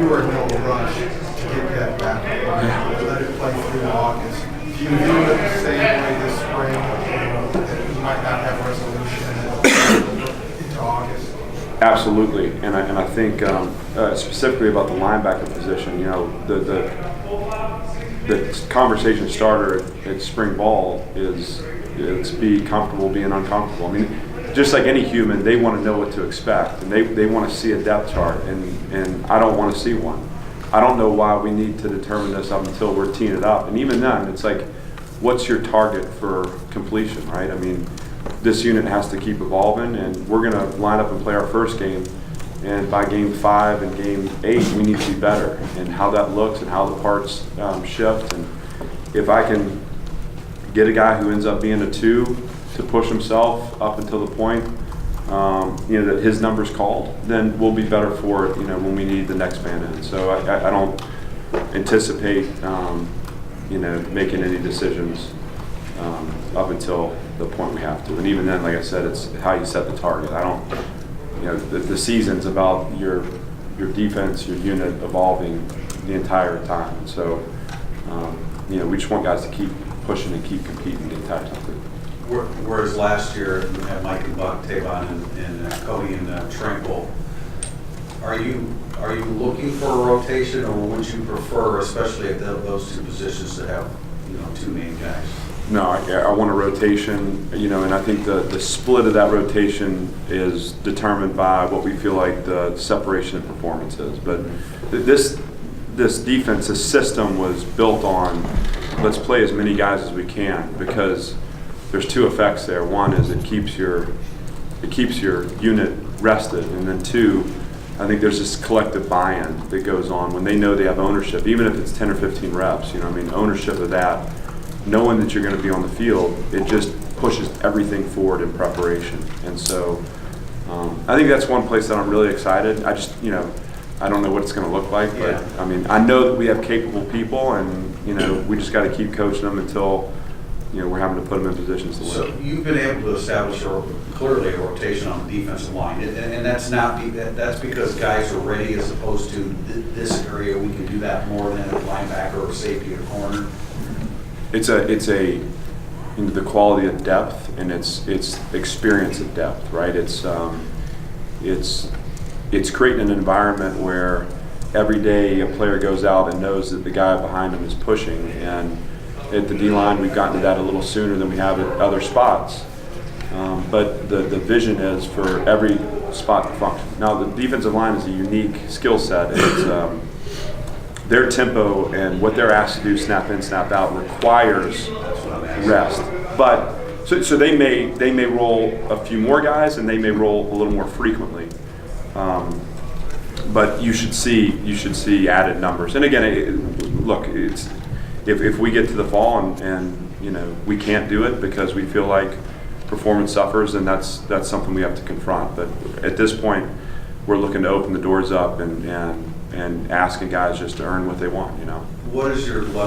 you were in the middle of a rush to get that back, let it play through August. Do you view it the same way this spring, that you might not have resolution into August? Absolutely, and I think specifically about the linebacker position, the conversation starter at spring ball is be comfortable being uncomfortable. I mean, just like any human, they want to know what to expect, and they want to see a depth chart, and I don't want to see one. I don't know why we need to determine this up until we're teeing it up, and even then, it's like, what's your target for completion, right? I mean, this unit has to keep evolving, and we're going to line up and play our first game, and by game 5 and game 8, we need to be better, and how that looks and how the parts shift. And if I can get a guy who ends up being a 2 to push himself up until the point that his number's called, then we'll be better for it when we need the next man in. So I don't anticipate making any decisions up until the point we have to. And even then, like I said, it's how you set the target. I don't, the season's about your defense, your unit evolving the entire time. And so, we just want guys to keep pushing and keep competing the entire time. Whereas last year you had Mike and Buck, Tavon, and Cody and Tranquil. Are you looking for a rotation, or would you prefer, especially at those two positions, to have 2 main guys? No, I want a rotation, and I think the split of that rotation is determined by what we feel like the separation of performance is. But this defense, this system was built on, let's play as many guys as we can, because there's 2 effects there. One is it keeps your unit rested, and then 2, I think there's this collective buy-in that goes on when they know they have ownership, even if it's 10 or 15 reps. Ownership of that, knowing that you're going to be on the field, it just pushes everything forward in preparation. And so I think that's one place that I'm really excited. I just, I don't know what it's going to look like, but I know that we have capable people, and we just got to keep coaching them until we're having to put them in positions to win. So you've been able to establish clearly a rotation on the defensive line, and that's because guys are ready, as opposed to this area we can do that more than a linebacker or safety or corner. It's the quality of depth, and it's experience of depth, right? It's creating an environment where every day a player goes out and knows that the guy behind him is pushing. And at the D-line, we've gotten to that a little sooner than we have at other spots. But the vision is for every spot to function. Now, the defensive line is a unique skill set. It's their tempo and what they're asked to do, snap in, snap out, requires rest. But so they may roll a few more guys, and they may roll a little more frequently. But you should see added numbers. And again, look, it's if we get to the fall and we can't do it because we feel like performance suffers, then that's something we have to confront. But at this point, we're looking to open the doors up and asking guys just to earn what they want. What is your level